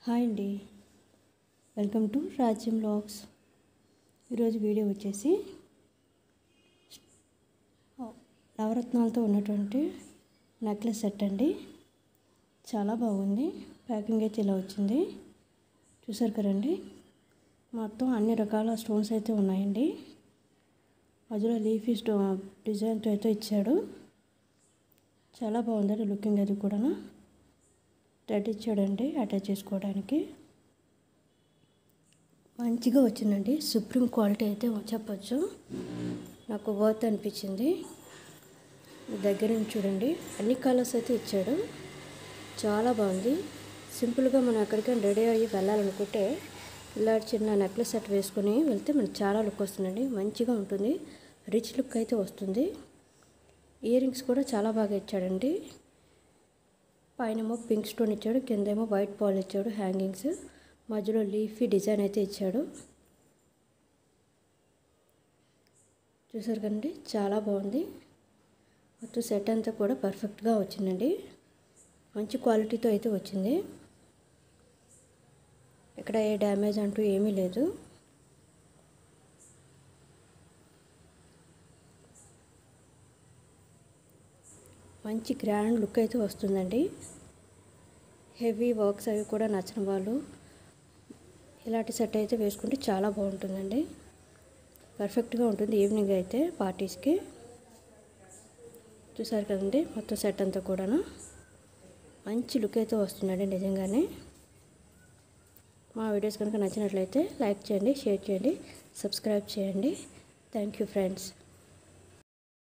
Hi అండి, welcome to రాజ్యం vlogs. ఈరోజు వీడియో వచ్చేసి నవరత్నాలతో ఉన్నటువంటి నెక్లెస్ సెట్ అండి. చాలా బాగుంది. ప్యాకింగ్ అయితే ఇలా వచ్చింది, చూసారు కదండి. మొత్తం అన్ని రకాల స్టోన్స్ అయితే ఉన్నాయండి. మధ్యలో లీఫీ డిజైన్తో అయితే ఇచ్చాడు. చాలా బాగుందండి లుకింగ్. అది కూడా థ్రెడ్ ఇచ్చాడండి అటాచ్ చేసుకోవడానికి. మంచిగా వచ్చిందండి. సుప్రీం క్వాలిటీ అయితే చెప్పచ్చు. నాకు వర్త్ అనిపించింది. దగ్గర నుంచి చూడండి, అన్ని కలర్స్ అయితే ఇచ్చాడు. చాలా బాగుంది. సింపుల్గా మనం ఎక్కడికైనా రెడీ అయ్యి వెళ్ళాలనుకుంటే ఇలా చిన్న నెక్లెస్ సెట్ వేసుకొని వెళ్తే మనకి చాలా లుక్ వస్తుందండి. మంచిగా ఉంటుంది, రిచ్ లుక్ అయితే వస్తుంది. ఇయర్ రింగ్స్ కూడా చాలా బాగా ఇచ్చాడండి. పైనేమో పింక్ స్టోన్ ఇచ్చాడు, కిందేమో వైట్ బాల్ ఇచ్చాడు హ్యాంగింగ్స్. మధ్యలో లీఫీ డిజైన్ అయితే ఇచ్చాడు. చూసారు కదండి, చాలా బాగుంది. మొత్తం సెట్ అంతా కూడా పర్ఫెక్ట్గా వచ్చిందండి. మంచి క్వాలిటీతో అయితే వచ్చింది. ఇక్కడ ఏ డ్యామేజ్ అంటూ ఏమీ లేదు. మంచి గ్రాండ్ లుక్ అయితే వస్తుందండి. హెవీ వర్క్స్ అవి కూడా నచ్చిన వాళ్ళు ఇలాంటి సెట్ అయితే వేసుకుంటే చాలా బాగుంటుందండి. పర్ఫెక్ట్గా ఉంటుంది ఈవినింగ్ అయితే పార్టీస్కి. చూసారు కదండి, మొత్తం సెట్ అంతా కూడా మంచి లుక్ అయితే వస్తుందండి నిజంగానే. మా వీడియోస్ కనుక నచ్చినట్లయితే లైక్ చేయండి, షేర్ చేయండి, సబ్స్క్రైబ్ చేయండి. Thank you friends.